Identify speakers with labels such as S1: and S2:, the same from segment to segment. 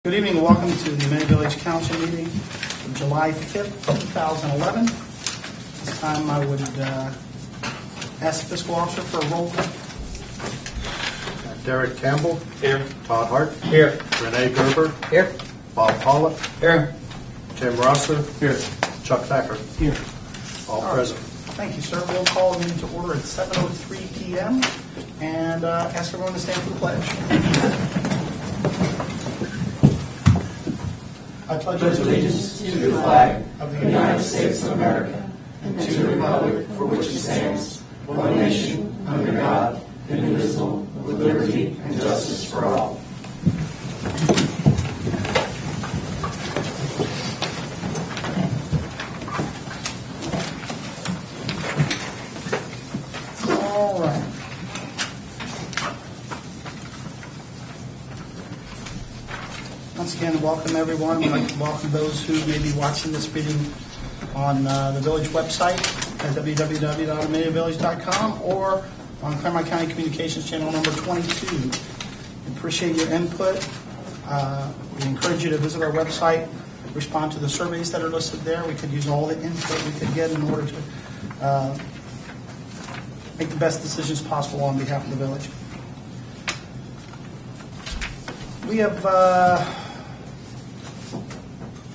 S1: Good evening and welcome to the Amelia Village Council meeting of July 5th, 2011. This time I would ask the fiscal officer for a roll call.
S2: Derek Campbell.
S3: Here.
S2: Todd Hart.
S3: Here.
S2: Renee Gerber.
S3: Here.
S2: Bob Pollock.
S3: Here.
S2: Tim Rosser.
S3: Here.
S2: Chuck Thacker.
S1: Here.
S2: All present.
S1: Thank you, sir. We'll call the meeting to order at 7:03 p.m. and ask everyone to stand for the pledge. I pledge
S4: allegiance to the flag of the United States of America and to the republic for which it stands, one nation, under God, indivisible, with liberty and justice for all.
S1: All right. Once again, welcome everyone. We'd like to welcome those who may be watching this meeting on the village website at www.ameliavillage.com or on Claremont County Communications Channel number 22. We appreciate your input. We encourage you to visit our website, respond to the surveys that are listed there. We could use all the input we could get in order to make the best decisions possible on behalf of the village. We have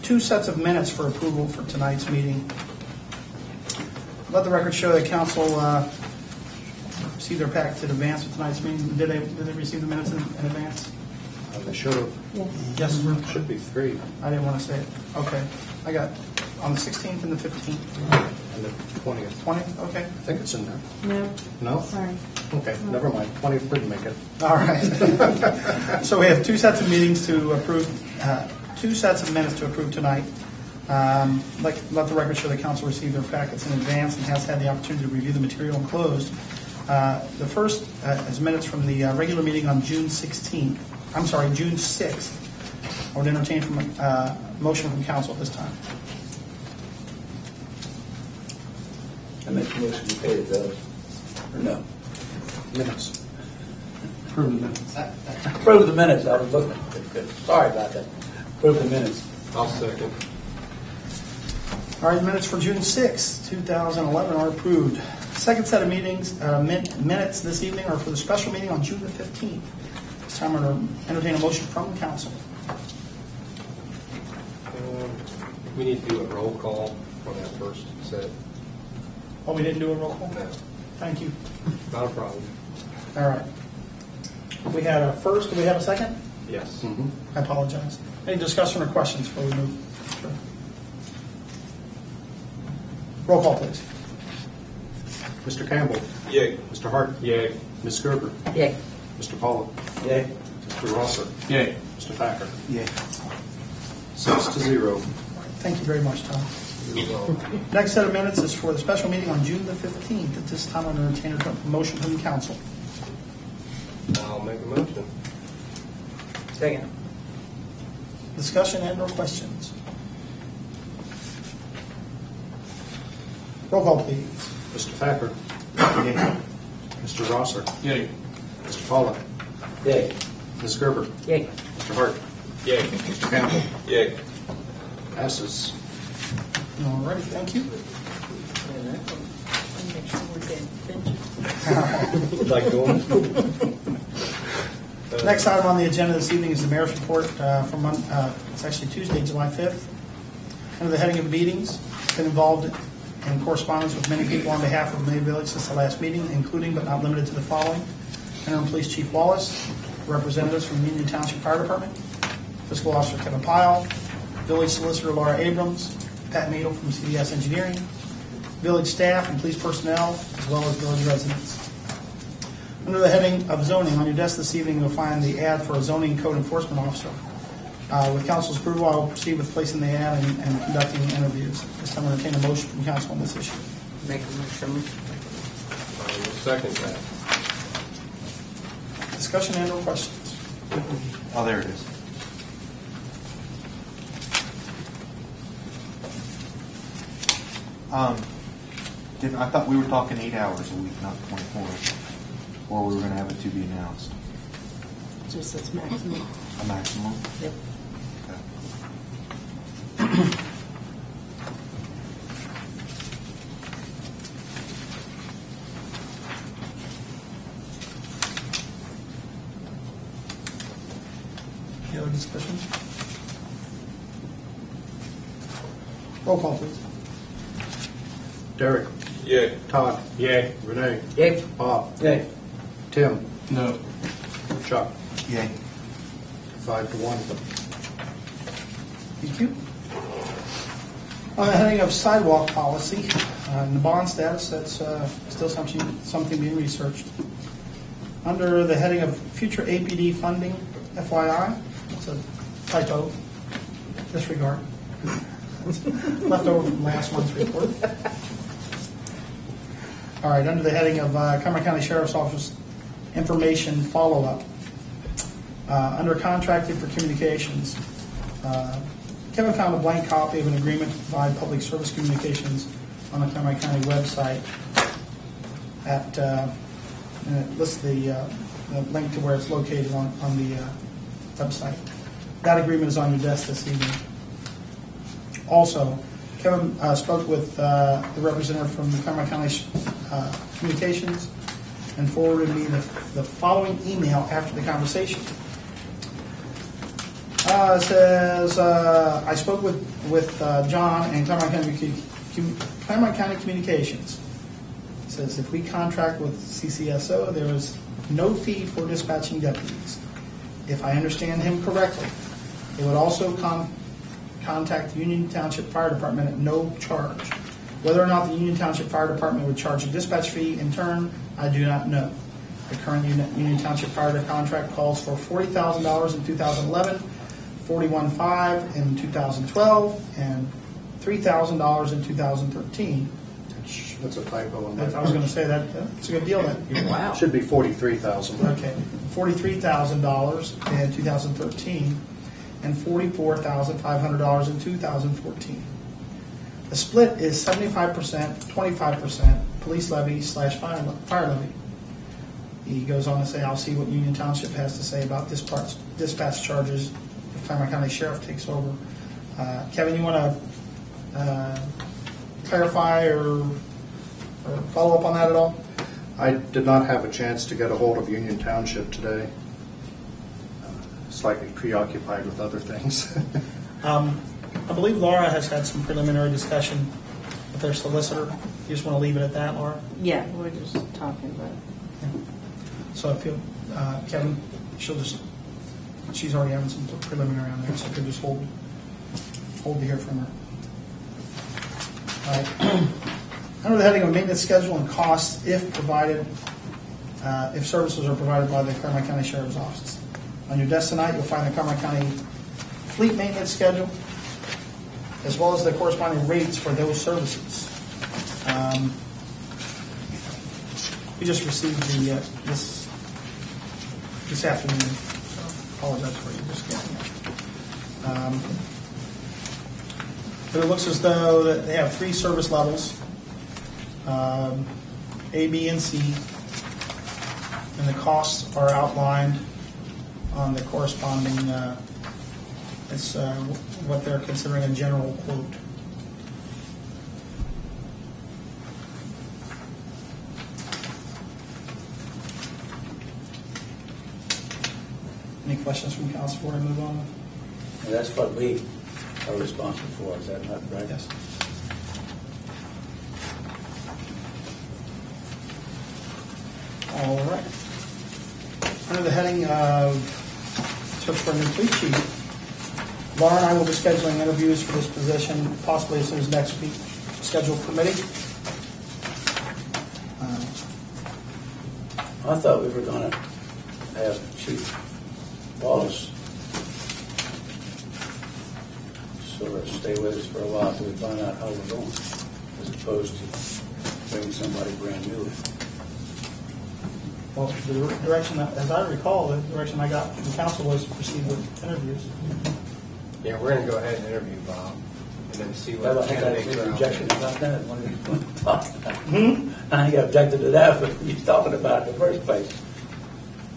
S1: two sets of minutes for approval for tonight's meeting. Let the record show that council received their packets in advance of tonight's meeting. Did they receive the minutes in advance?
S2: They should have.
S1: Yes, sir.
S2: Should be three.
S1: I didn't want to say it. Okay. I got on the 16th and the 15th.
S2: And the 20th.
S1: 20th? Okay.
S2: I think it's in there.
S5: No.
S2: No?
S5: Sorry.
S2: Okay, never mind. 20th didn't make it.
S1: All right. So we have two sets of meetings to approve, two sets of minutes to approve tonight. Let the record show the council received their packets in advance and has had the opportunity to review the material enclosed. The first is minutes from the regular meeting on June 6th. I would entertain from a motion from council at this time.
S3: I make a motion to pay the bills. Or no?
S2: Minutes.
S1: Approve the minutes.
S3: Approve the minutes. I was looking. Good. Sorry about that. Approve the minutes.
S2: I'll second.
S1: All right, minutes for June 6th, 2011 are approved. Second set of meetings, minutes this evening are for the special meeting on June the 15th. This time I'm going to entertain a motion from council.
S6: We need to do a roll call for that first set.
S1: Oh, we didn't do a roll call?
S6: No,
S1: Thank you.
S6: not a problem.
S1: All right. We had a first. Do we have a second?
S6: Yes.
S1: I apologize. Any discussion or questions before we move? Sure. Roll call, please.
S2: Mr. Campbell.
S6: Yay.
S2: Mr. Hart.
S6: Yay.
S2: Ms. Gerber.
S5: Yay.
S2: Mr. Pollock.
S3: Yay.
S2: Mr. Rosser.
S6: Yay.
S2: Mr. Thacker.
S3: Yay.
S2: 6-0.
S1: Thank you very much, Tom. Next set of minutes is for the special meeting on June the 15th. At this time, I'm going to entertain a motion from the council.
S6: I'll make a motion.
S3: Second.
S1: Discussion and/or questions? Roll call, please.
S2: Mr. Thacker. Mr. Rosser.
S6: Yay.
S2: Mr. Pollock.
S3: Yay.
S2: Ms. Gerber.
S5: Yay.
S2: Mr. Hart.
S6: Yay.
S2: Mr. Campbell.
S6: Yay.
S2: Passes.
S1: All right, thank you.
S5: Make sure we're good.
S6: Like going?
S1: Next item on the agenda this evening is the mayor's report from it's actually Tuesday, July 5th. Under the heading of meetings, been involved in correspondence with many people on behalf of Amelia Village since the last meeting, including but not limited to the following: Interim Police Chief Wallace, representatives from Union Township Fire Department, Fiscal Officer Kevin Pyle, Village Solicitor Laura Abrams, Pat Madel from CDS Engineering, village staff and police personnel, as well as village residents. Under the heading of zoning, on your desk this evening you'll find the ad for a zoning code enforcement officer. With council's approval, I will proceed with placing the ad and conducting interviews. This time I entertain a motion from council on this issue.
S5: Make a motion.
S6: I will second that.
S1: Discussion and/or questions?
S7: Oh, there it is. I thought we were talking 8 hours a week, not 24. Or we were going to have it to be announced.
S5: Just as maximum.
S7: A maximum?
S5: Yep.
S1: discussion? Roll call, please.
S2: Derek.
S6: Yay.
S2: Todd.
S6: Yay.
S2: Renee.
S3: Yay.
S2: Bob.
S3: Yay.
S2: Tim.
S6: No.
S2: Chuck.
S7: Yay.
S2: 5-1.
S1: Thank you. On the heading of sidewalk policy, in the bond status, that's still something being researched. Under the heading of future APD funding, FYI, it's a typo, disregard. Left over from last month's report. All right, under the heading of Cumberland County Sheriff's Office information follow-up, under contracted for communications, Kevin found a blank copy of an agreement to provide public service communications on the Cumberland County website and it lists the link to where it's located on the website. That agreement is on your desk this evening. Also, Kevin spoke with the representative from the Cumberland County Communications and forwarded me the following email after the conversation. It says, I spoke with John and Cumberland County Communications. It says, if we contract with CCSO, there is no fee for dispatching deputies. If I understand him correctly, they would also contact the Union Township Fire Department at no charge. Whether or not the Union Township Fire Department would charge a dispatch fee in turn, I do not know. The current Union Township Fire contract calls for $40,000 in 2011, $41,500 in 2012, and $3,000 in 2013.
S2: That's a typo on
S1: I
S2: that.
S1: was going to say that it's a good deal then.
S3: Wow.
S2: Should be 43,000.
S1: Okay, $43,000 in 2013 and $44,500 in 2014. The split is 75%, 25% police levy / fire levy. He goes on to say, I'll see what Union Township has to say about dispatch charges if Cumberland County Sheriff takes over. Kevin, you want to clarify or follow up on that at all?
S2: I did not have a chance to get a hold of Union Township today. Slightly preoccupied with other things.
S1: I believe Laura has had some preliminary discussion with their solicitor. You just want to leave it at that, Laura?
S5: Yeah, we're just talking about it.
S1: So if you, Kevin, she's already having some preliminary on there, so if you just hold to hear from her. All right. Under the heading of maintenance schedule and costs, if services are provided by the Cumberland County Sheriff's Office. On your desk tonight, you'll find the Cumberland County fleet maintenance schedule, as well as the corresponding rates for those services. We just received this afternoon, so apologize for you just getting it. But it looks as though that they have 3 service levels, A, B, and C, and the costs are outlined on the corresponding, it's what they're considering a general quote. Any questions from council before I move on?
S3: And that's what we are responsible for, is that not right?
S1: Yes. All right. Under the heading of search for a new police chief, Laura and I will be scheduling interviews for this position possibly as soon as next week, schedule permitting.
S3: I thought we were going to have Chief Wallace sort of stay with us for a while until we find out how we're going, as opposed to bringing somebody brand new.
S1: Well, the direction, as I recall, the direction I got from council was to proceed with interviews.
S6: Yeah, we're going to go ahead and interview Bob and then see
S3: Well,
S6: what
S3: I think I
S6: candidates
S3: made
S6: are
S3: an
S6: out
S3: objection
S6: there.
S3: about that when we talked about it. I think I objected to that, but you talking about it in the first place.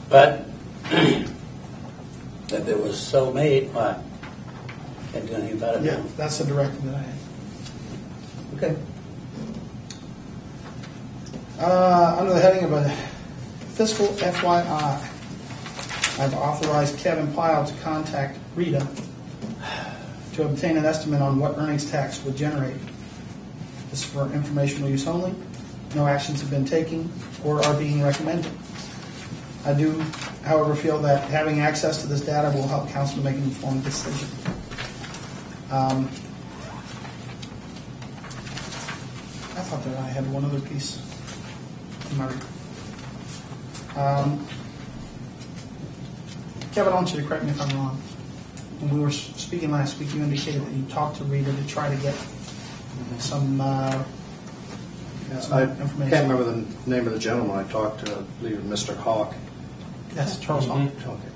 S3: But if it was so made, why? Can't do anything about it
S1: Yeah,
S3: now.
S1: that's the direction that I had.
S3: Okay.
S1: Under the heading of a fiscal FYI, I've authorized Kevin Pyle to contact Rita to obtain an estimate on what earnings tax would generate. This is for informational use only. No actions have been taken or are being recommended. I do, however, feel that having access to this data will help council to make an informed decision. I thought that I had one other piece in my Kevin, I want you to correct me if I'm wrong. When we were speaking last week, you indicated that you talked to Rita to try to get some
S2: I
S1: information.
S2: can't remember the name of the gentleman I talked to, I believe Mr. Hawk.
S1: That's Charles Hawk.
S2: Okay.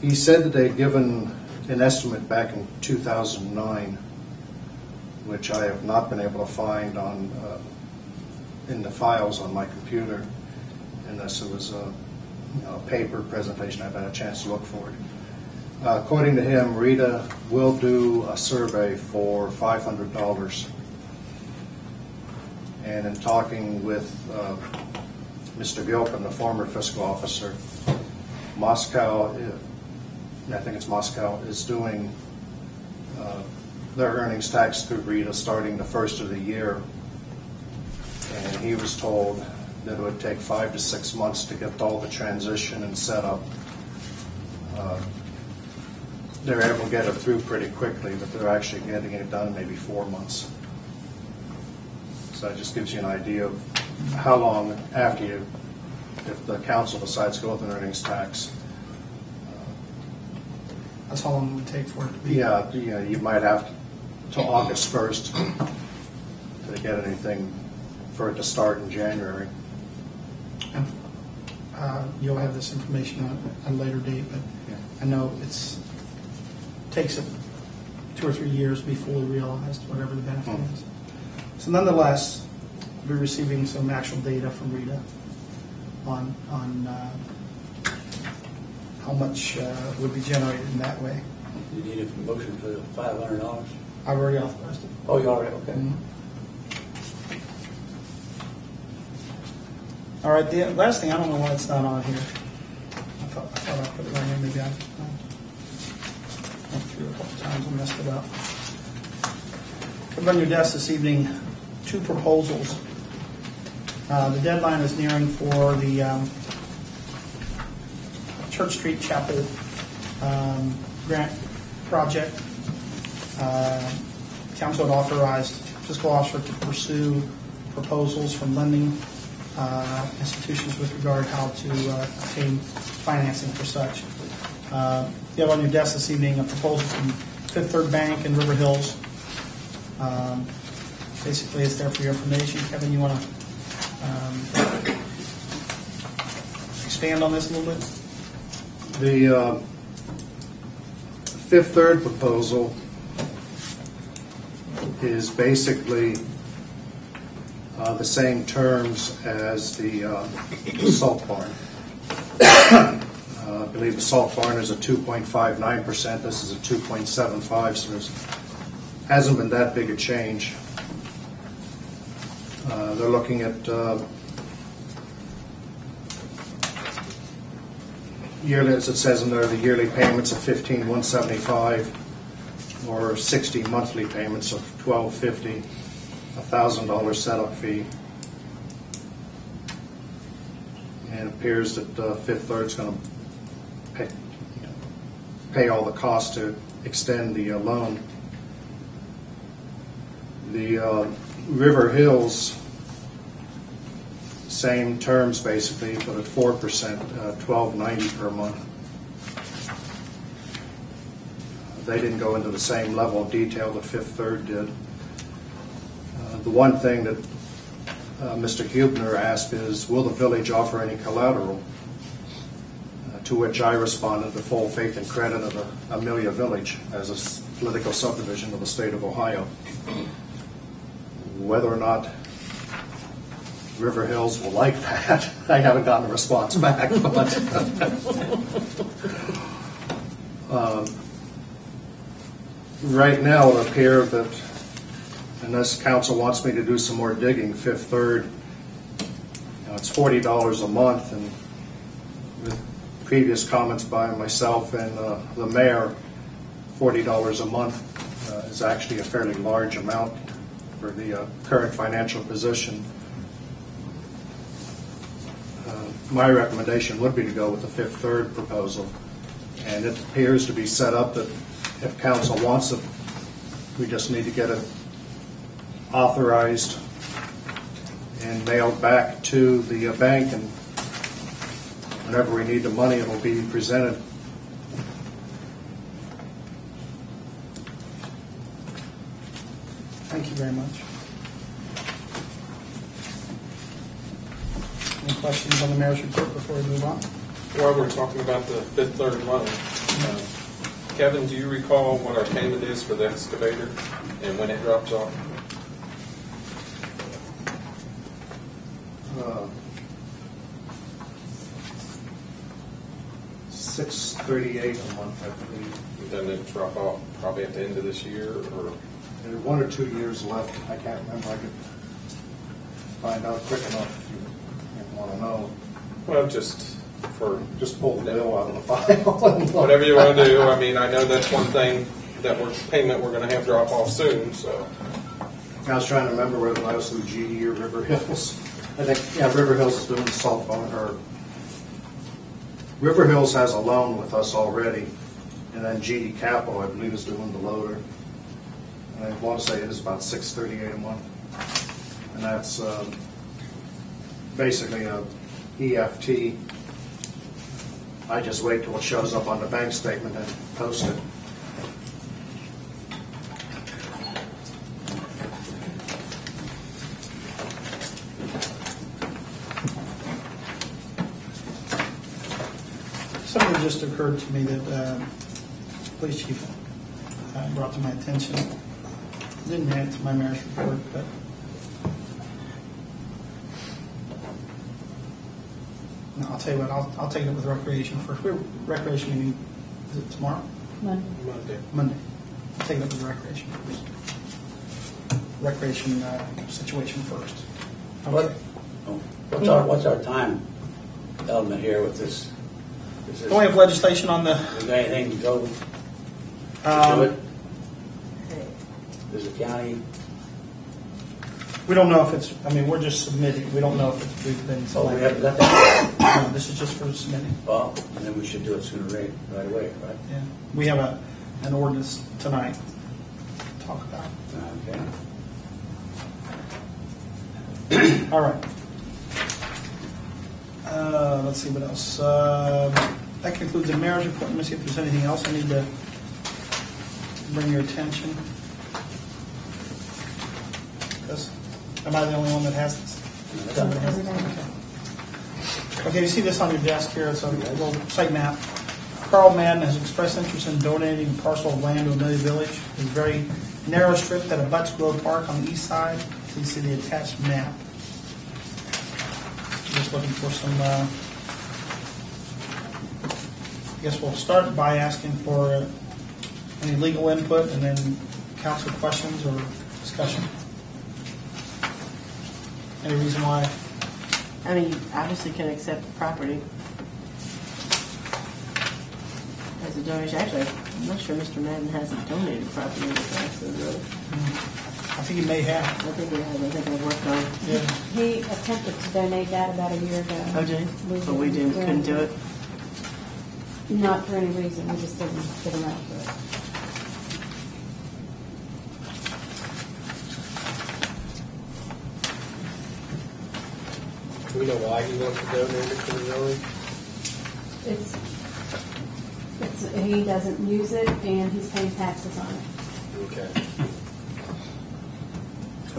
S2: He said that they'd given an estimate back in 2009, which I have not been able to find on in the files on my computer, unless it was a paper presentation. I've had a chance to look for it. According to him, Rita will do a survey for $500. And in talking with Mr. Gilpin, the former fiscal officer, Moscow, I think it's Moscow, is doing their earnings tax through Rita starting the first of the year. And he was told that it would take 5 to 6 months to get all the transition and set up. They're able to get it through pretty quickly, but they're actually getting it done in maybe 4 months. So that just gives you an idea of how long after you, if the council decides to go with an earnings tax.
S1: That's how long it would take for it to be.
S2: Yeah, you might have till August 1st to get anything for it to start in January.
S1: And, you'll have this information at a later date, but I know takes it 2 or 3 years to be fully realized, whatever the benefit is. So nonetheless, we're receiving some actual data from Rita on how much would be generated in that way.
S3: You need a motion for $500?
S1: I've already authorized it.
S3: Oh, you already, okay.
S1: All right, the last thing, I don't know why it's not on here. I thought I put it right here, maybe I went through it a couple times and messed it up. Put on your desk this evening 2 proposals. The deadline is nearing for the Church Street Chapel grant project. Council had authorized fiscal officer to pursue proposals from lending institutions with regard how to obtain financing for such. You have on your desk this evening a proposal from Fifth Third Bank in River Hills. Basically, it's there for your information. Kevin, you want to expand on this a little bit?
S2: The Fifth Third proposal is basically the same terms as the salt barn. I believe the salt barn is a 2.59%. This is a 2.75%, so there hasn't been that big a change. They're looking at yearly, as it says in there, the yearly payments of $15,175 or 60 monthly payments of $1,250, $1,000 setup fee. And it appears that Fifth Third's going to pay all the costs to extend the loan. The River Hills, same terms basically, but at 4%, $1,290 per month. They didn't go into the same level of detail that Fifth Third did. The one thing that Mr. Hubner asked is, will the village offer any collateral? To which I responded, the full faith and credit of the Amelia Village as a political subdivision of the state of Ohio. Whether or not River Hills will like that, I haven't gotten a response back. But right now, it would appear that unless council wants me to do some more digging, Fifth Third, it's $40 a month, and with previous comments by myself and the mayor, $40 a month is actually a fairly large amount for the current financial position. My recommendation would be to go with the Fifth Third proposal, and it appears to be set up that if council wants it, we just need to get it authorized and mailed back to the bank, and whenever we need the money, it will be presented.
S1: Thank you very much. Any questions on the mayor's report before we move on?
S6: While we're talking about the Fifth Third loan, Kevin, do you recall what our payment is for the excavator and when it drops off?
S2: $638 a month, I believe.
S6: Doesn't it drop off probably at the end of this year, or?
S2: There are 1 or 2 years left. I can't remember. I could find out quick enough if you want to know.
S6: Well, just
S2: Just pull the bill out of the file.
S6: whatever you want to do. I mean, I know that's one thing that payment we're going to have drop off soon, so.
S2: I was trying to remember whether that was through GE or River Hills. I think, yeah, River Hills is doing the salt bone, or River Hills has a loan with us already, and then GE Capital, I believe, is doing the loader. And I want to say it is about $638 a month, and that's basically a EFT. I just wait till it shows up on the bank statement and post it.
S1: Something just occurred to me that the police chief brought to my attention. Didn't add to my mayor's report, but no, I'll tell you what, I'll take it with recreation first. We're recreation meeting, is it tomorrow?
S5: Monday.
S1: Monday. I'll take it up with recreation first. Recreation situation first. Okay.
S3: What's our time element here with this?
S1: Don't we have legislation on the?
S3: Is there anything to go to it? Does the county?
S1: We don't know if it's, I mean, we're just submitting. We don't know if we've been
S3: Oh, we
S1: selected.
S3: haven't got that.
S1: No, this is just for submitting.
S3: Well, and then we should do it sooner right away, right?
S1: Yeah. We have an ordinance tonight to talk about.
S3: Okay.
S1: All right. Let's see what else. That concludes the mayor's report. Let me see if there's anything else I need to bring your attention. Am I the only one that has this? Okay, you see this on your desk here. It's a little site map. Carl Madden has expressed interest in donating a parcel of land to Amelia Village. It's a very narrow strip that abuts Grove Park on the east side. So you see the attached map. Just looking for some, I guess we'll start by asking for any legal input and then council questions or discussion. Any reason why?
S5: I mean, you obviously can accept the property as a donation. Actually, I'm not sure Mr. Madden hasn't donated property in the past, really.
S1: I think he may have.
S5: I think he has. I think I've worked on it.
S1: Yeah.
S8: He attempted to donate that about a year ago.
S5: Oh, did he? But we couldn't do it?
S8: Not for any reason, we just didn't get around to it.
S6: Do we know why he wants to donate it to the village?
S8: He doesn't use it, and he's paying taxes on it.
S6: Okay.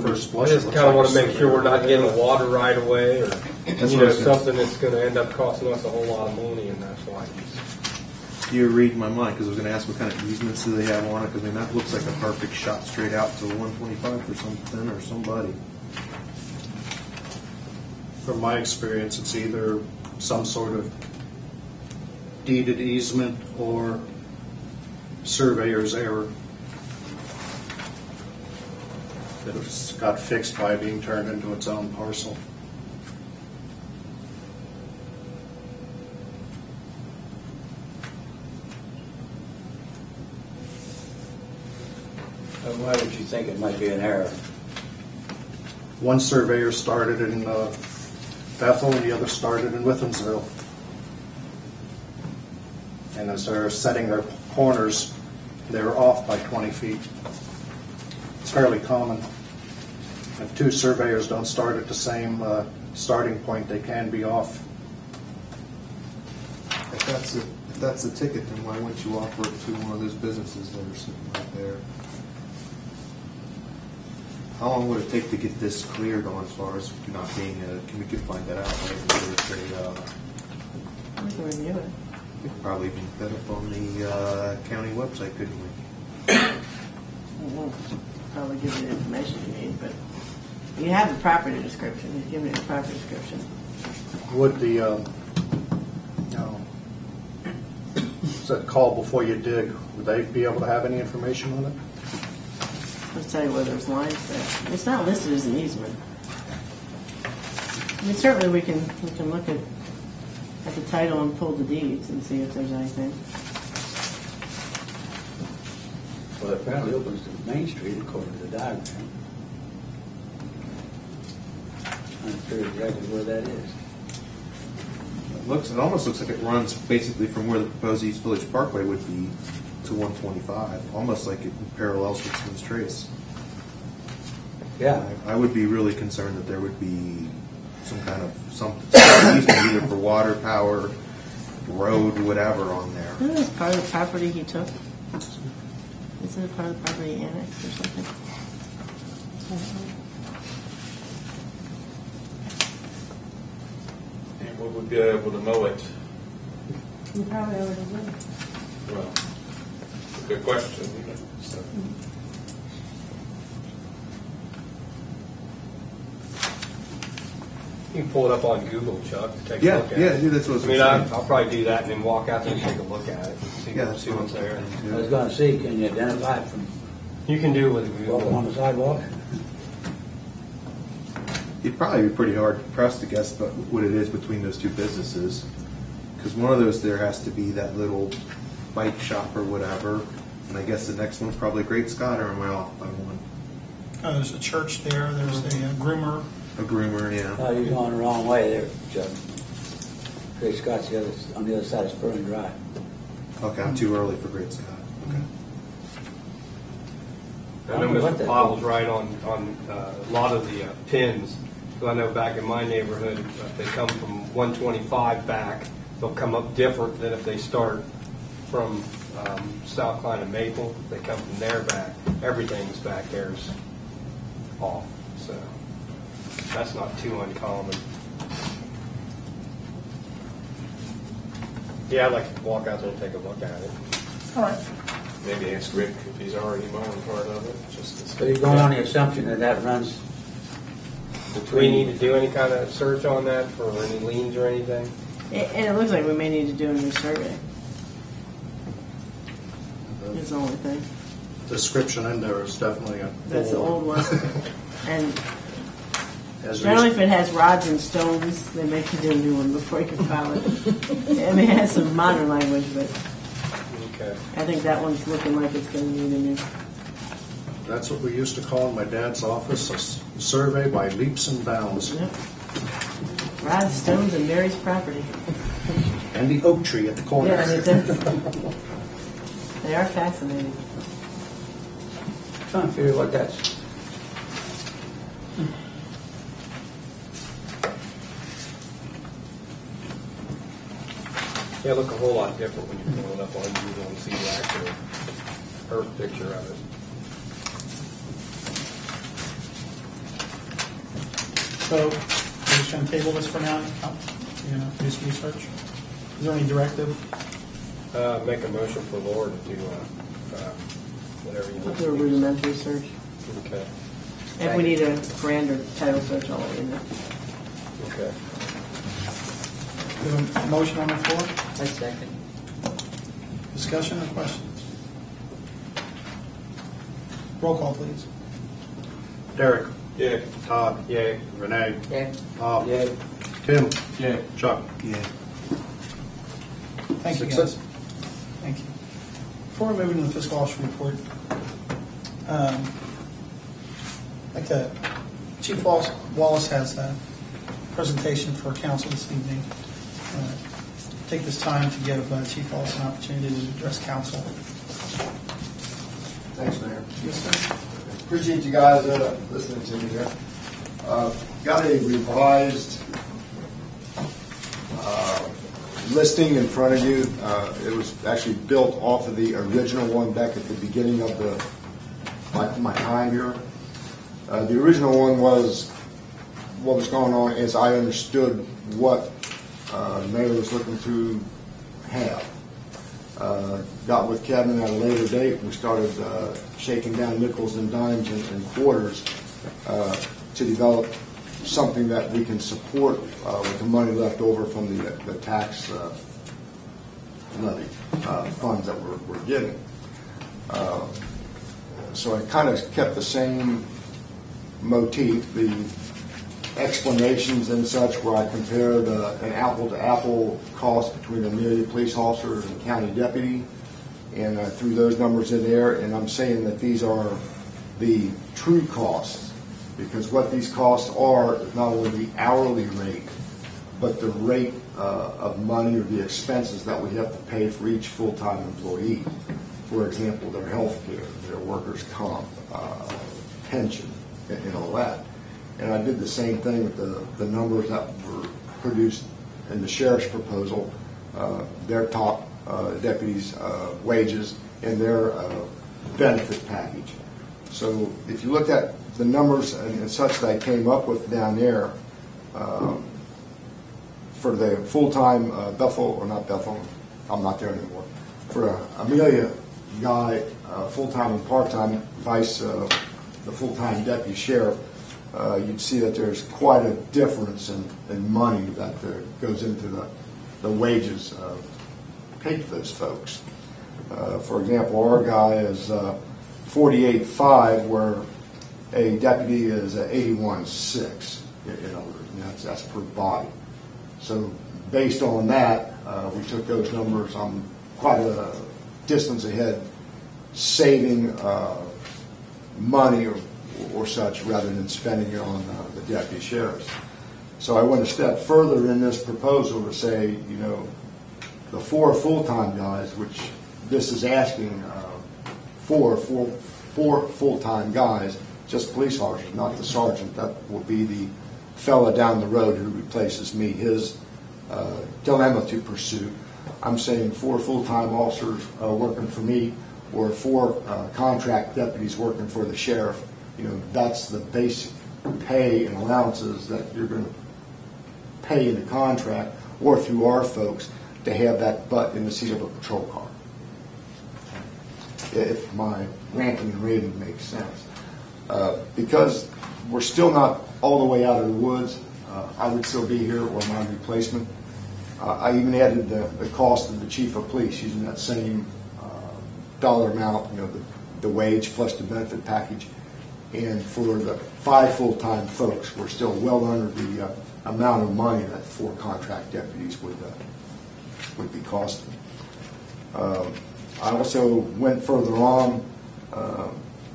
S2: First
S6: I
S2: blush,
S6: just
S2: it
S6: kind of want
S2: looks
S6: to
S2: like
S6: make sure we're not getting the water right away, or
S7: That's
S6: you
S7: what I
S6: know,
S7: was gonna-
S6: something that's going to end up costing us a whole lot of money, and that's why he's.
S7: You're reading my mind, because I was going to ask what kind of easements do they have on it, because I mean, that looks like a perfect shot straight out to 125 for something or somebody.
S2: From my experience, it's either some sort of deeded easement or surveyor's error that it's got fixed by being turned into its own parcel.
S3: Why would you think it might be an error?
S2: One surveyor started in Bethel and the other started in Withensville. And as they're setting their corners, they're off by 20 feet. It's fairly common. If two surveyors don't start at the same starting point, they can be off.
S7: If that's a ticket, then why wouldn't you offer it to one of those businesses that are sitting right there? How long would it take to get this cleared on as far as not being can we could find that out, right? Whether it's
S5: We can review it.
S7: we could probably even put that up on the county website, couldn't we?
S5: We'll probably give you the information you need, but you have the property description. He's given you the property description.
S2: Would the that call before you dig, would they be able to have any information on it?
S5: Let's tell you whether there's lines there. It's not listed as an easement. I mean, certainly we can look at the title and pull the deeds and see if there's anything.
S3: Well, it apparently opens to Main Street according to the diagram. I'm not sure exactly where that is.
S7: It almost looks like it runs basically from where the proposed East Village Parkway would be to 125, almost like it parallels with Smith's Trace.
S3: Yeah.
S7: I would be really concerned that there would be some kind of easement either for water, power, road, whatever on there.
S5: Isn't this part of the property he took? Isn't it part of the property he annexed or something?
S6: And we would be able to mow it.
S8: You probably already did.
S6: Well, it's a good question. So,
S9: You can pull it up on Google, Chuck, and take a
S7: Yeah,
S9: look at it.
S7: that's what I was
S9: I mean,
S7: saying.
S9: I'll probably do that and then walk out there and take a look at it, and
S7: Yeah,
S9: see what's there.
S3: I was going to see, can you identify it from
S9: You can do it with a
S3: walking on
S9: Google.
S3: the sidewalk?
S7: It'd probably be pretty hard pressed to guess but what it is between those two businesses. Because one of those there has to be that little bike shop or whatever. And I guess the next one's probably Great Scott, or am I off by one?
S1: There's a church there, there's a groomer.
S7: A groomer, yeah.
S3: Oh, you're going the wrong way there, Chuck. Great Scott's on the other side of Spurling Drive.
S7: Okay, I'm too early for Great Scott. Okay.
S9: I know
S3: What
S9: Mr.
S3: the-
S9: Powell's right on a lot of the pins. Because I know back in my neighborhood, if they come from 125 back, they'll come up different than if they start from South Klein and Maple. If they come from there back, everything's back there's off. So that's not too uncommon. Yeah, I'd like to walk out there and take a look at it.
S1: All right.
S6: maybe ask Rick if he's already mowing part of it. Just to
S3: So you're going on the assumption that that runs
S9: Do we need to do any kind of search on that for any liens or anything?
S5: And it looks like we may need to do a new survey. Is the only thing.
S2: Description in there is definitely a
S5: That's the old one. And
S2: As
S5: generally, if it has rods and stones, they make you do a new one before you can file it. I mean, it has some modern language, but
S9: Okay.
S5: I think that one's looking like it's going to need a new.
S2: That's what we used to call in my dad's office, a survey by leaps and bounds.
S5: Yep. Rods, stones, and Mary's property.
S2: And the oak tree at the corner.
S5: Yeah, it does. They are fascinating.
S3: trying to figure what that's.
S9: Yeah, look a whole lot different when you pull it up on Google and see the actual earth picture of it.
S1: So, we're just going to table this for now, do some research. Is there any directive?
S9: Make a motion for Laura to do whatever you
S5: I'll
S9: want.
S5: do a rudimentary search.
S9: Okay.
S5: If we need a grander title search, I'll let you know.
S9: Okay.
S1: We have a motion on the floor?
S5: I second.
S1: Discussion or questions? Roll call, please.
S2: Derek,
S6: Yeah.
S2: Todd,
S9: Yay.
S2: Renee,
S5: Yeah.
S2: Bob,
S3: Yeah,
S2: Tim,
S9: Yay.
S2: Chuck.
S7: Yeah.
S1: Thank you,
S2: Six,
S1: guys.
S2: six.
S1: Thank you. Before we move into the fiscal officer report, Like Chief Wallace has a presentation for council this evening. Take this time to give Chief Wallace an opportunity to address council.
S10: Thanks, Mayor.
S1: Yes, sir.
S10: Appreciate you guys listening to me here. Got a revised listing in front of you. It was actually built off of the original one back at the beginning of my time here. The original one was, what was going on is I understood what the mayor was looking to have. Got with Kevin at a later date. We started shaking down nickels and dimes and quarters to develop something that we can support with the money left over from the tax levy funds that we're getting. So I kind of kept the same motif, the explanations and such, where I compared an apple-to-apple cost between Amelia police officer and county deputy, and I threw those numbers in there, and I'm saying that these are the true costs, because what these costs are is not only the hourly rate, but the rate of money or the expenses that we have to pay for each full-time employee. For example, their health care, their workers' comp, pension, and all that. And I did the same thing with the numbers that were produced in the sheriff's proposal, their top deputies' wages and their benefit package. So if you look at the numbers and such that I came up with down there, for the full-time Bethel, I'm not there anymore, for Amelia guy, full-time and part-time, vice the full-time deputy sheriff, you'd see that there's quite a difference in money that goes into the wages paid to those folks. For example, our guy is $48,500, where a deputy is $81,600. In other words, and that's per body. So based on that, we took those numbers. I'm quite a distance ahead, saving money or such, rather than spending it on the deputy sheriffs. So I went a step further in this proposal to say, you know, the 4 full-time guys, which this is asking for 4 full-time guys, just police officers, not the sergeant. That will be the fella down the road who replaces me, his dilemma to pursue. I'm saying 4 full-time officers working for me, or 4 contract deputies working for the sheriff. You know, that's the basic pay and allowances that you're going to pay in the contract or through our folks to have that butt in the seat of a patrol car. If my ranking and rating makes sense. Because we're still not all the way out of the woods, I would still be here or my replacement. I even added the cost of the chief of police using that same dollar amount, you know, the wage plus the benefit package. And for the 5 full-time folks, we're still well under the amount of money that 4 contract deputies would be costing. I also went further on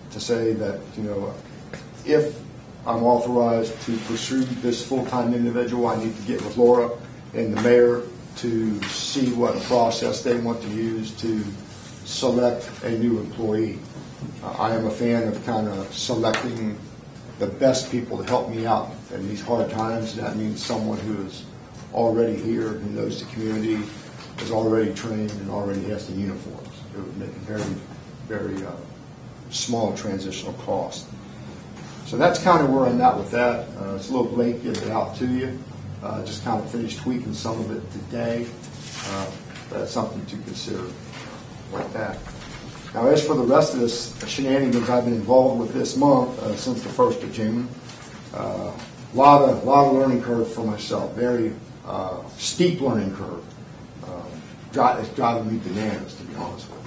S10: to say that, you know, if I'm authorized to pursue this full-time individual, I need to get with Laura and the mayor to see what process they want to use to select a new employee. I am a fan of kind of selecting the best people to help me out in these hard times. That means someone who is already here, who knows the community, is already trained, and already has the uniforms. It would make a very, very small transitional cost. So that's kind of where I'm at with that. It's a little late getting it out to you. Just kind of finished tweaking some of it today. But that's something to consider like that. Now, as for the rest of this shenanigans I've been involved with this month, since the 1st of June, lot of learning curve for myself. Very steep learning curve. It's driving me bananas, to be honest with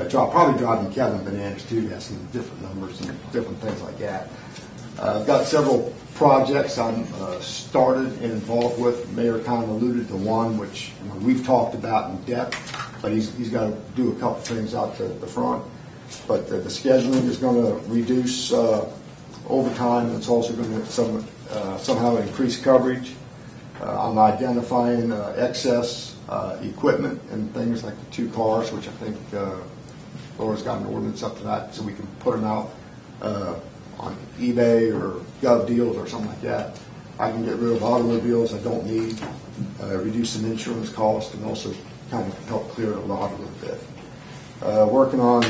S10: you. Probably driving Kevin bananas too, asking different numbers and different things like that. I've got several projects I'm started and involved with. Mayor kind of alluded to one, which, you know, we've talked about in depth, but he's got to do a couple things out to the front. But the scheduling is going to reduce overtime. It's also going to somehow increase coverage. I'm identifying excess equipment and things like the 2 cars, which I think Laura's got an ordinance up to that, so we can put them out on eBay or Gov Deals or something like that. I can get rid of automobiles I don't need, reduce some insurance costs, and also kind of help clear the lot a little bit. Working on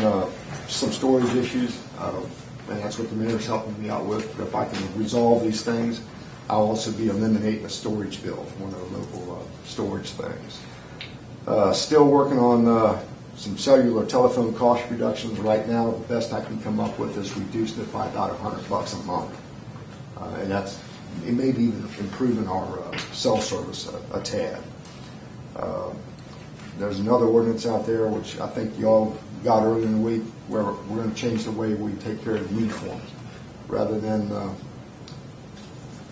S10: some storage issues, and that's what the mayor's helping me out with. If I can resolve these things, I'll also be eliminating a storage bill, one of the local storage things. Still working on some cellular telephone cost reductions. Right now, the best I can come up with is reducing it by about $100 a month, and it may be even improving our cell service a tad. There's another ordinance out there, which I think you all got earlier in the week, where we're going to change the way we take care of the uniforms. Rather than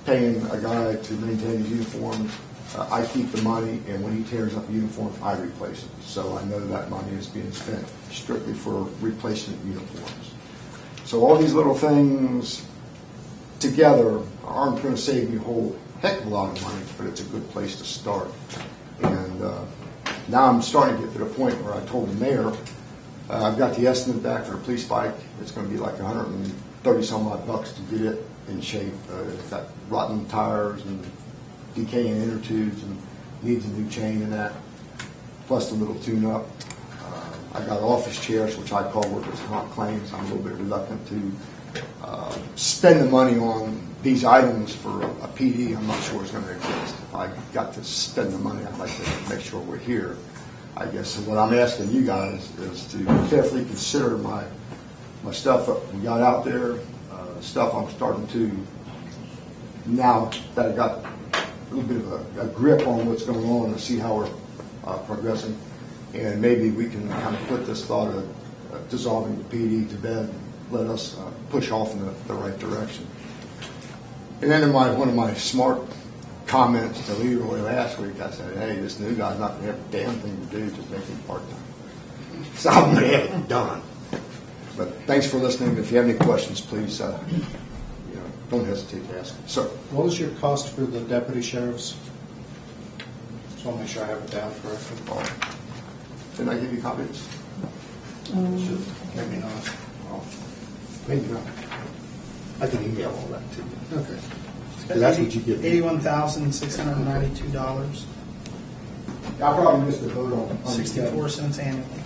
S10: paying a guy to maintain his uniforms, I keep the money, and when he tears up a uniform, I replace it. So I know that money is being spent strictly for replacement uniforms. So all these little things together aren't going to save me a whole heck of a lot of money, but it's a good place to start. And now I'm starting to get to the point where I told the mayor, I've got the estimate back for the police bike. It's going to be like $130 some odd bucks to get it in shape. It's got rotten tires and decaying inner tubes and needs a new chain and that, plus a little tune-up. I got office chairs, which I call workers' comp claims. I'm a little bit reluctant to spend the money on these items for a PD I'm not sure is going to exist. If I got to spend the money, I'd like to make sure we're here. I guess what I'm asking you guys is to carefully consider my stuff that we got out there, stuff I'm starting to, now that I got a little bit of a grip on what's going on and see how we're progressing, and maybe we can kind of put this thought of dissolving the PD to bed and let us push off in the right direction. And then in one of my smart comments to Leroy last week, I said, hey, this new guy's not going to have a damn thing to do, just make him part-time. So I'm going to have it done. But thanks for listening. If you have any questions, please don't hesitate to ask. Sir.
S2: What was your cost for the deputy sheriffs? Just want to make sure I have it down correctly.
S10: Didn't I give you copies?
S2: Maybe not.
S10: Oh, maybe not. I can email all that to you.
S2: Okay.
S10: That's what you get.
S1: $81,692,
S10: I probably missed the vote on
S1: 64 cents annually.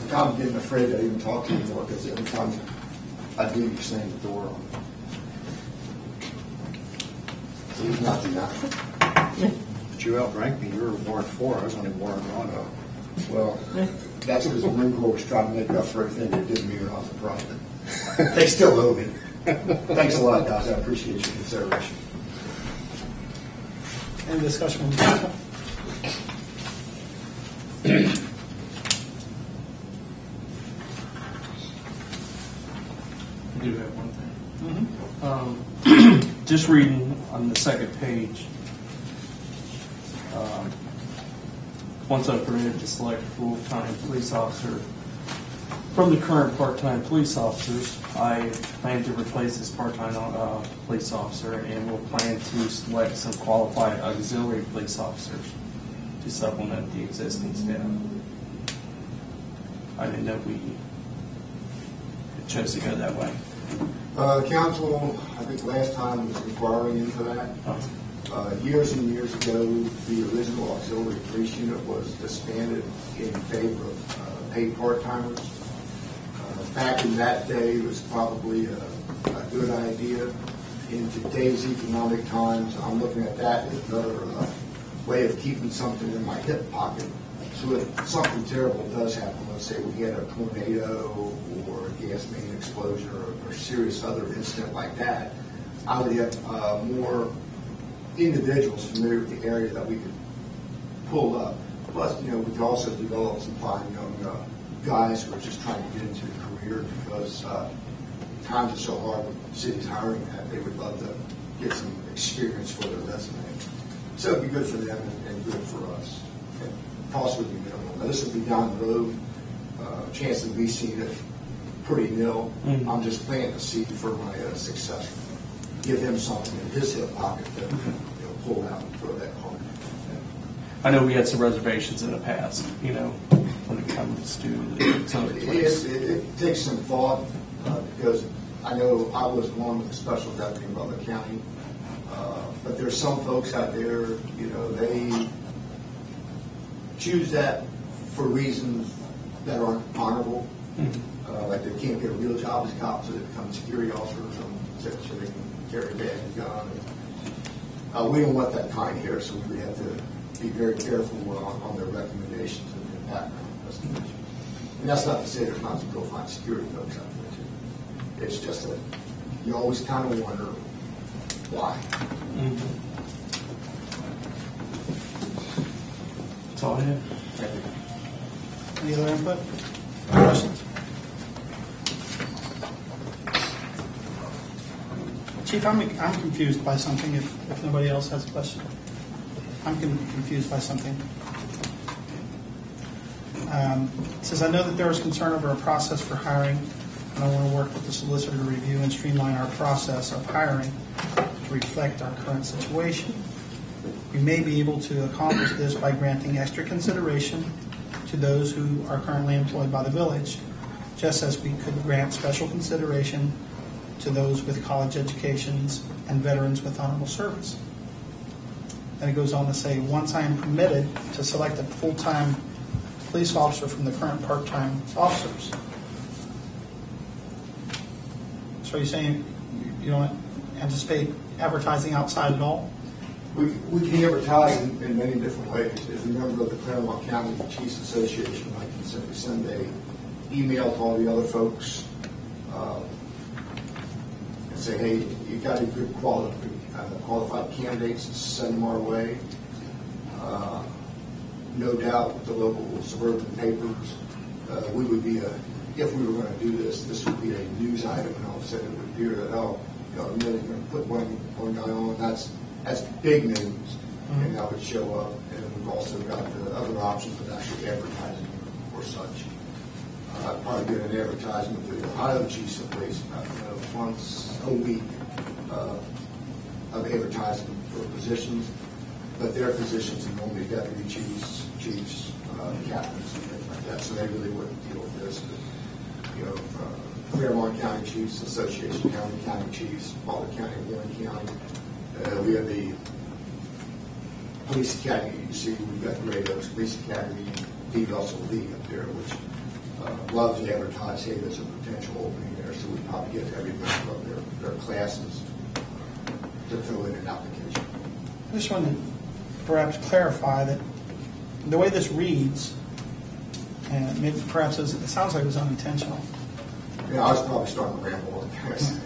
S10: I'm kind of getting afraid to even talk to you anymore because every time I do, you slam the door on me. He's not doing that.
S2: But you outranked me. You were Warrant 4. I was only Warrant 1.
S10: Well, that's because the Marine Corps was trying to make up for everything they did to me when I was a private. They still owe me. Thanks a lot, guys. I appreciate your consideration.
S1: Any discussion from the council?
S11: I do have one thing.
S1: Mm-hmm.
S11: Just reading on the second page, once I'm permitted to select a full-time police officer from the current part-time police officers, I plan to replace this part-time police officer and will plan to select some qualified auxiliary police officers to supplement the existing staff. I didn't know we chose to go that way.
S10: The council, I think last time was inquiring into that. Years and years ago, the original auxiliary police unit was disbanded in favor of paid part-timers. Back in that day, it was probably a good idea. In today's economic times, I'm looking at that as another way of keeping something in my hip pocket. So if something terrible does happen, let's say we get a tornado or a gas main explosion or a serious other incident like that, I would have more individuals familiar with the area that we could pull up. Plus, we could also develop some fine young guys who are just trying to get into a career because times are so hard with cities hiring that they would love to get some experience for their resume. So it'd be good for them and good for us. Cost would be minimal. Now, this would be down the road. Chance of me seeing it pretty nil.
S11: Mhm.
S10: I'm just planting a seed for my successor. Give him something in his hip pocket to pull out and throw that card.
S11: I know we had some reservations in the past, when it comes to some of the place.
S10: It takes some thought because I know I was one with the special deputy in Butler County, but there's some folks out there, they choose that for reasons that aren't honorable. Like they can't get a real job as cops, so they become security officers, so they can carry a bag and gun. We don't want that kind here, so we have to be very careful on their recommendations and their background investigation. And that's not to say there's not to go find security folks out there too. It's just that you always kind of wonder why.
S11: That's all I have.
S1: Any other input? Questions? Chief, I'm confused by something, if nobody else has a question. I'm confused by something. It says, I know that there is concern over a process for hiring, and I want to work with the solicitor to review and streamline our process of hiring to reflect our current situation. We may be able to accomplish this by granting extra consideration to those who are currently employed by the village, just as we could grant special consideration to those with college educations and veterans with honorable service. And it goes on to say, once I am permitted to select a full-time police officer from the current part-time officers. So you're saying you don't anticipate advertising outside at all?
S10: We can advertise in many different ways. As a member of the Claremont County Chiefs Association, I can simply send an email to all the other folks and say, hey, you got a good qualified candidates, send them our way. No doubt with the local suburban papers, we would be if we were going to do this would be a news item, and all of a sudden it would appear that, Amelia's going to put one guy on, that's big news, and that would show up. And we've also got the other options of actually advertising or such. I'd probably get an advertisement for the Ohio Chiefs of Police once a week of advertising for positions, but their positions are normally deputy chiefs, captains, and things like that, so they really wouldn't deal with this. But, Claremont County Chiefs Association, County Chiefs, Butler County, Warren County. We have the Police Academy. You see, we've got the Great Oaks Police Academy, also League up there, which loves to advertise, hey, there's a potential opening there, so we probably get every member of their classes to fill in an application.
S1: I just want to perhaps clarify that the way this reads, and maybe perhaps it sounds like it was unintentional.
S10: Yeah, I was probably starting to ramble on this.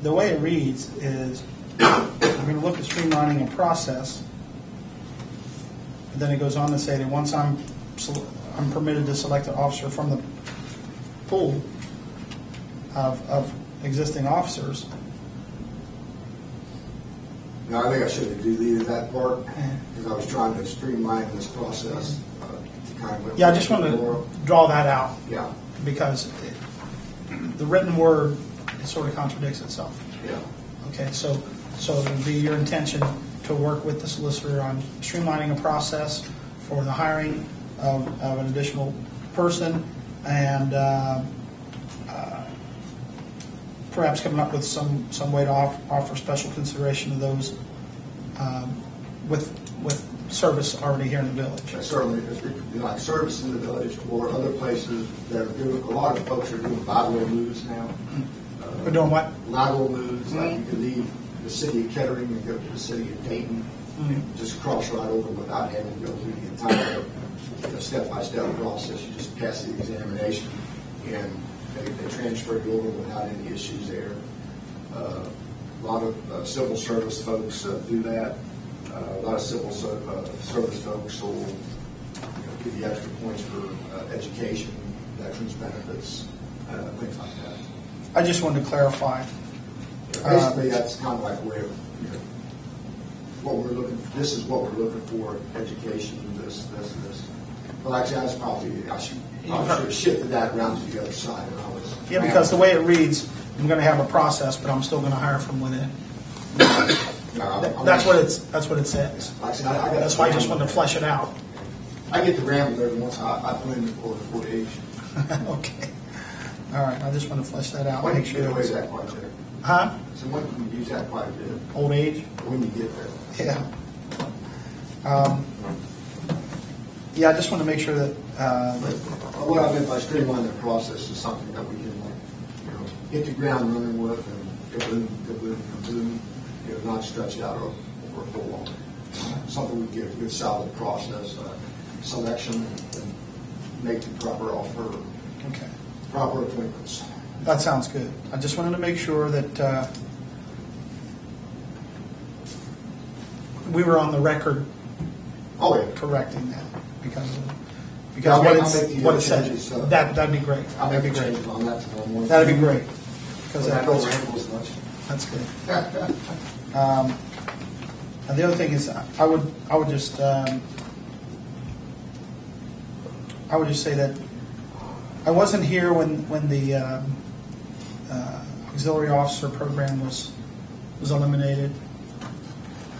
S1: The way it reads is we're going to look at streamlining a process, and then it goes on to say that once I'm permitted to select an officer from the pool of existing officers.
S10: No, I think I should have deleted that part because I was trying to streamline this process.
S1: Yeah, I just want to draw that out.
S10: Yeah.
S1: Because the written word, it sort of contradicts itself.
S10: Yeah.
S1: Okay, so it would be your intention to work with the solicitor on streamlining a process for the hiring of an additional person and perhaps coming up with some way to offer special consideration to those with service already here in the village.
S10: Certainly, like service in the village or other places that are doing, a lot of folks are doing lateral moves now.
S1: We're doing what?
S10: Lateral moves, like you could leave the city of Kettering and go to the city of Dayton, just cross right over without having to go through the entire step-by-step process. You just pass the examination and they transfer you over without any issues there. A lot of civil service folks do that. A lot of civil service folks will give you extra points for education, veterans benefits, things like that.
S1: I just wanted to clarify.
S10: Basically, that's kind of like where what we're looking for. This is what we're looking for: education, this. Well, actually, I was probably, I should have shifted that around to the other side. And I was,
S1: Yeah, because the way it reads, I'm going to have a process, but I'm still going to hire from within. That's what it says.
S10: Like I said, I got
S1: That's why I just wanted to flesh it out.
S10: I get the ramble every once. I put in for age.
S1: Okay. All right, I just want to flesh that out.
S10: When
S1: Make
S10: you
S1: sure.
S10: get away with that quite a bit.
S1: Huh?
S10: So when you use that quite a bit.
S1: Old age?
S10: When you get there.
S1: Yeah. Yeah, I just want to make sure that,
S10: What I meant by streamlining the process is something that we can, like, hit the ground running with and kaboom, not stretch it out over a whole long. Something we get a good solid process, selection, and make the proper offer,
S1: okay.
S10: proper appointments.
S1: That sounds good. I just wanted to make sure that we were on the record
S10: Oh, yeah.
S1: correcting that because
S10: I'll
S1: what
S10: make
S1: it's
S10: the
S1: what it said.
S10: changes,
S1: That'd be great.
S10: I'll make
S1: That'd
S10: the
S1: be great.
S10: changes on that tomorrow morning.
S1: That'd be great. Because
S10: Because I don't ramble as much.
S1: that's good. And the other thing is, I would just say that I wasn't here when the auxiliary officer program was eliminated.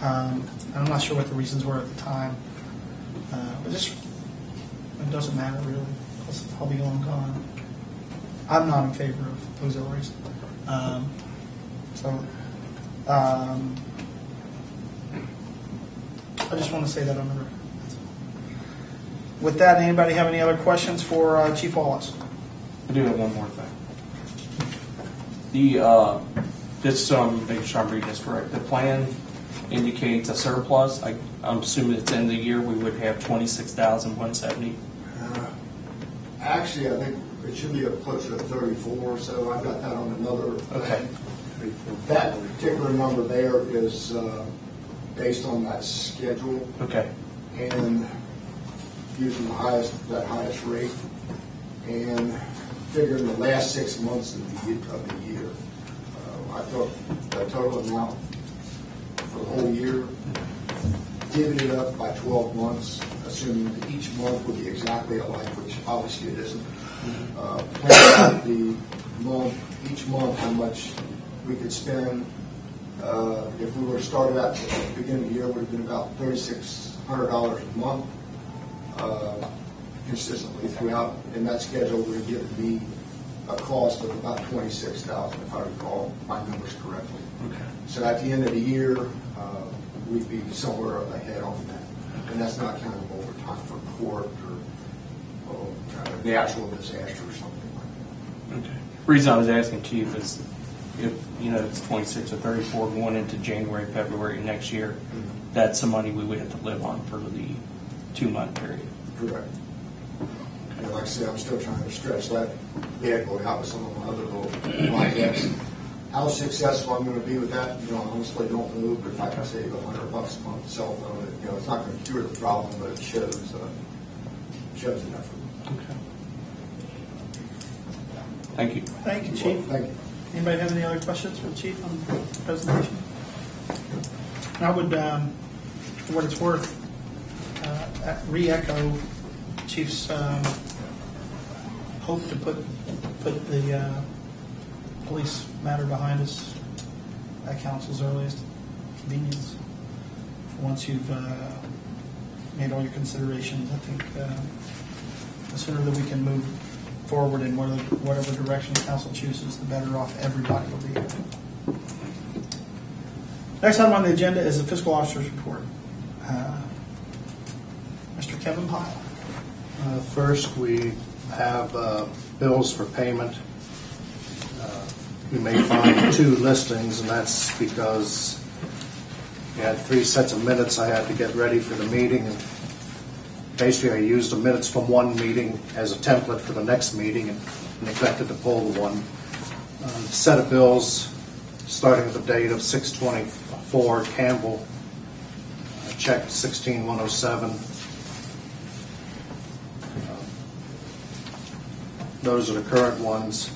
S1: I'm not sure what the reasons were at the time. But it doesn't matter really, because I'll be long gone. I'm not in favor of auxiliaries. I just want to say that on the record. With that, anybody have any other questions for Chief Wallace?
S11: I do have one more thing. Just so I'm making sure I'm reading this correct, the plan indicates a surplus. I'm assuming it's end of the year we would have $26,170.
S10: Actually, I think it should be closer to 34, so I've got that on another.
S11: Okay.
S10: That particular number there is based on that schedule
S11: Okay.
S10: and using that highest rate and figuring the last 6 months of the year. I took the total amount for the whole year, divvied it up by 12 months, assuming that each month would be exactly alike, which obviously it isn't. Planned out each month how much we could spend. If we were started at the beginning of the year, it would have been about $3,600 a month, consistently throughout. And that schedule would have given me a cost of about $26,000, if I recall my numbers correctly.
S11: Okay.
S10: So at the end of the year, we'd be somewhere ahead on that. And that's not counting overtime for court or natural disaster or something like that.
S11: Okay. The reason I was asking Chief is if, it's 26 or 34 going into January, February next year, that's the money we would have to live on for the 2-month period.
S10: Correct. And like I said, I'm still trying to stretch that vehicle out with some of my other little projects. How successful I'm going to be with that, I honestly don't know, but if I can save $100 a month cell phone, it's not going to cure the problem, but it shows an effort.
S11: Okay. Thank you.
S1: Thank you, Chief.
S10: Thank you.
S1: Anybody have any other questions for the Chief on the presentation? I would, for what it's worth, re-echo Chief's hope to put the police matter behind us at council's earliest convenience. Once you've made all your considerations, I think the sooner that we can move forward in whatever direction council chooses, the better off everybody will be. Next item on the agenda is the fiscal officer's report. Mr. Kevin Pyle.
S2: First, we have bills for payment. You may find 2 listings, and that's because we had 3 sets of minutes I had to get ready for the meeting. And basically, I used the minutes from one meeting as a template for the next meeting and neglected to pull the one set of bills starting with the date of 6/24. Campbell, check 16,107. Those are the current ones.